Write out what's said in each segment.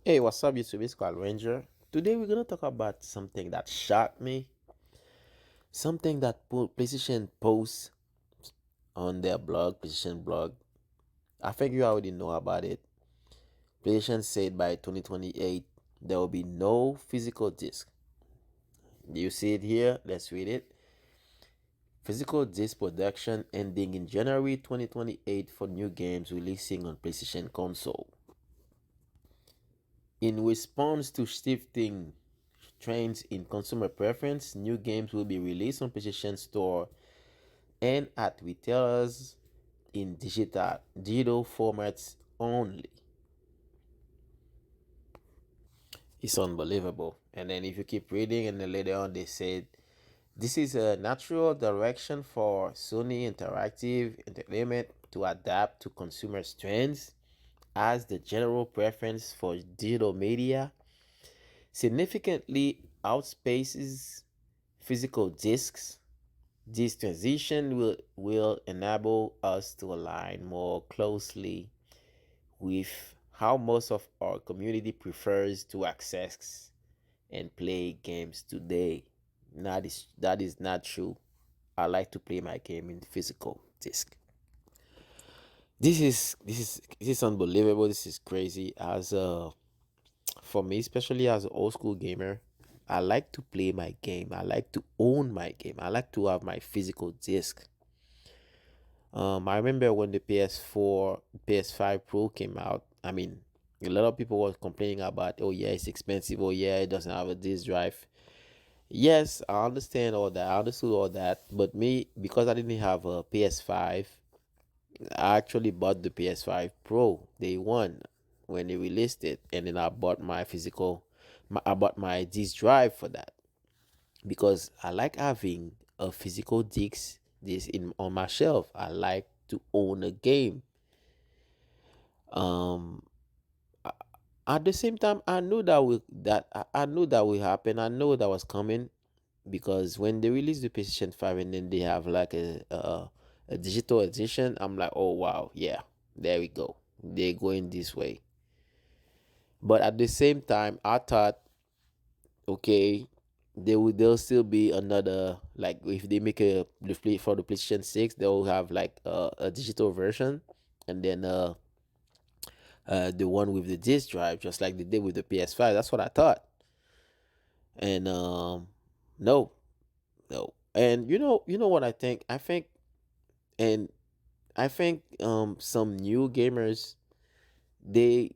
Hey, what's up, YouTube? It's called Ranger. Today we're gonna talk about something that shocked me, something that PlayStation posts on their blog, PlayStation blog. I think you already know about it. PlayStation said by 2028 there will be no physical disc. You see it here? Let's read it. Physical disc production ending in January 2028 for new games releasing on PlayStation console. In response to shifting trends in consumer preference, new games will be released on PlayStation Store and at retailers in digital formats only. It's unbelievable. And then if you keep reading, and then later on they said this is a natural direction for Sony Interactive Entertainment to adapt to consumer trends as the general preference for digital media significantly outspaces physical discs. This transition will enable us to align more closely with how most of our community prefers to access and play games today. That is not true. I like to play my game in physical disc. This is unbelievable. This is crazy. As for me, especially as an old school gamer, I like to play my game. I like to own my game. I like to have my physical disc. I remember when the PS4, PS5 Pro came out. I mean, a lot of people were complaining about, oh yeah, it's expensive. Oh yeah, it doesn't have a disk drive. Yes, I understand all that. I understood all that. But me, because I didn't have a PS5, I actually bought the PS5 Pro day one when they released it, and then I bought my I bought my disk drive for that because I like having a physical disc this in on my shelf. I like to own a game. Um, at the same time, I knew I knew that will happen. I know that was coming because when they released the PlayStation 5 and then they have like a digital edition, I'm like, oh wow, yeah, there we go. They're going this way. But at the same time, I thought, okay, there'll still be another, like if they make a display for the PlayStation 6, they'll have like a digital version, and then the one with the disc drive, just like they did with the PS5. That's what I thought. And no, no. And you know what I think? And I think some new gamers, they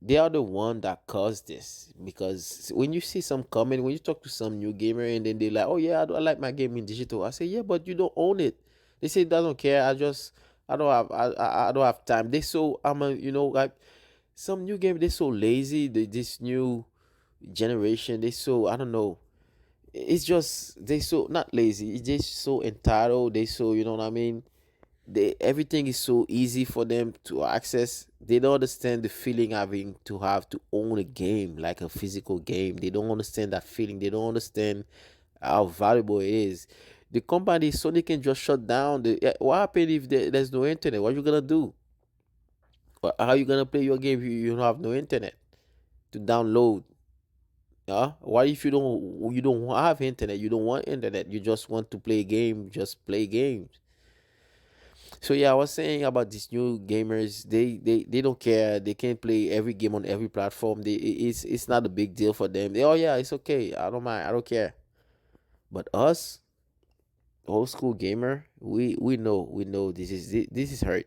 they are the one that caused this, because when you see some comment, when you talk to some new gamer and then they're like, oh yeah, I like my game in digital. I say, yeah, but you don't own it. They say, I don't care. I don't have I don't have time. They so I'm a like some new game, they're so lazy. This new generation, they so, I don't know, it's just they so not lazy, it's just so entitled. They so, you know what I mean, everything is so easy for them to access. They don't understand the feeling having to have to own a game, like a physical game. They don't understand that feeling. They don't understand how valuable it is. The company Sony can just shut down what happened if there's no internet? What you gonna do? How you gonna play your game if you don't have no internet to download? Yeah, what if you don't have internet? You don't want internet. You just want to play game. Just play games. So yeah, I was saying about these new gamers. They don't care. They can play every game on every platform. It's not a big deal for them. Oh yeah, it's okay. I don't mind. I don't care. But us, old school gamer, we know this is hurt.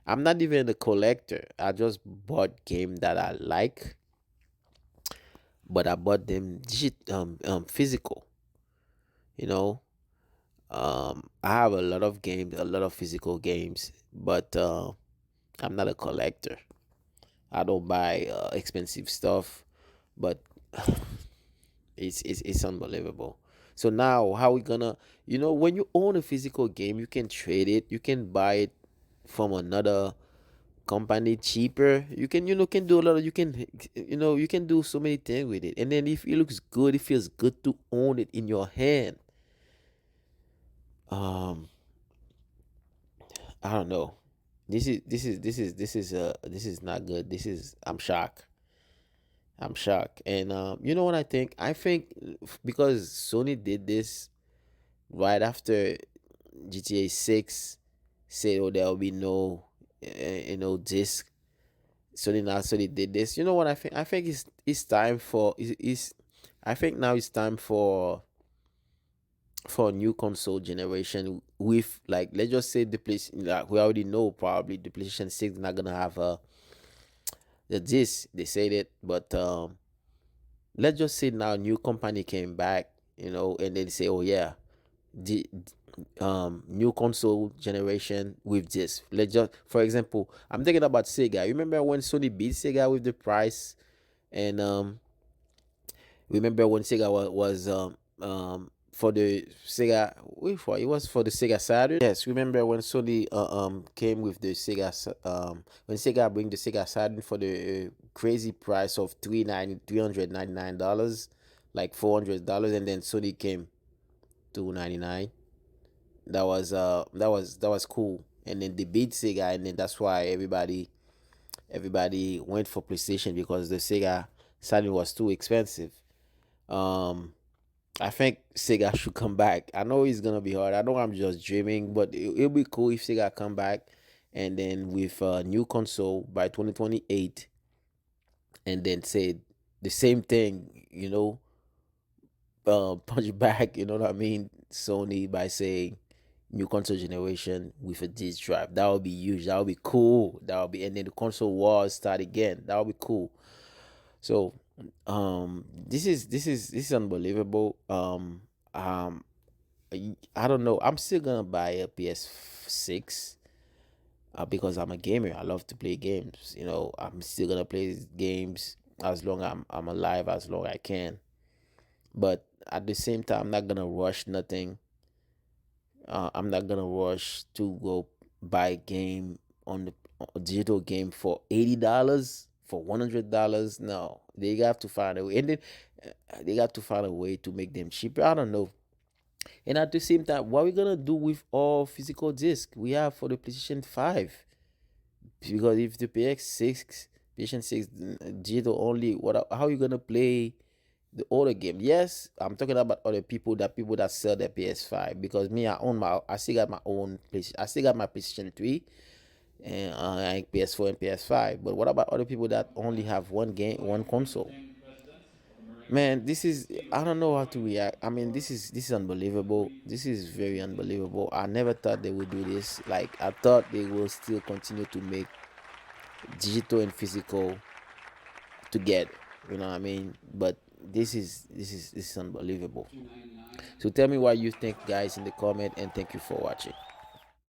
I'm not even a collector. I just bought game that I like, but I bought them physical. You know, I have a lot of games, a lot of physical games, but I'm not a collector. I don't buy expensive stuff, but it's unbelievable. So now, how we gonna? When you own a physical game, you can trade it. You can buy it from another company cheaper. You can do a lot of. You can do so many things with it. And then if it looks good, it feels good to own it in your hand. Um, I don't know. This is not good. I'm shocked. I'm shocked. And you know what I think? I think because Sony did this right after GTA 6 said, "Oh, there will be no, disc." Sony did this. You know what I think? I think it's time for is I think now it's time for a new console generation with, like, let's just say the place, like, we already know probably the PlayStation 6 is not gonna have the disc. They said it, but let's just say now new company came back, and then say, oh yeah, the new console generation with this. Let's just, for example, I'm thinking about Sega. Remember when Sony beat Sega with the price, and remember when Sega for the Sega, wait for it was for the Sega Saturn. Yes, remember when Sony came with the when Sega bring the Sega Saturn for the crazy price of $399, like $400, and then Sony came 299. That was cool. And then they beat Sega, and then that's why everybody went for PlayStation because the Sega Saturn was too expensive. Um, I think Sega should come back. I know it's gonna be hard. I know I'm just dreaming, but it'll be cool if Sega come back, and then with a new console by 2028, and then say the same thing. Punch back. You know what I mean? Sony by saying new console generation with a disc drive. That would be huge. That would be cool. That would be, and then the console wars start again. That would be cool. So, this is unbelievable. I don't know. I'm still gonna buy a PS6 because I'm a gamer. I love to play games. I'm still gonna play games as long I'm alive, as long I can. But at the same time, I'm not gonna rush nothing. I'm not gonna rush to go buy a game on the a digital game for $80, for $100. No, they have to find a way, and then they got to find a way to make them cheaper. I don't know. And at the same time, what we gonna do with all physical disc we have for the PlayStation 5? Because if the PX6, PlayStation 6 digital only, how you gonna play the older game? Yes, I'm talking about other people, that people that sell their PS5. Because me, I still got my own place. I still got my PlayStation 3 and like PS4 and PS5. But what about other people that only have one game, one console? Man, this is, I don't know how to react. I mean, this is unbelievable. This is very unbelievable. I never thought they would do this. Like, I thought they will still continue to make digital and physical together. You know what I mean? But this is unbelievable. So tell me what you think, guys, in the comment, and thank you for watching.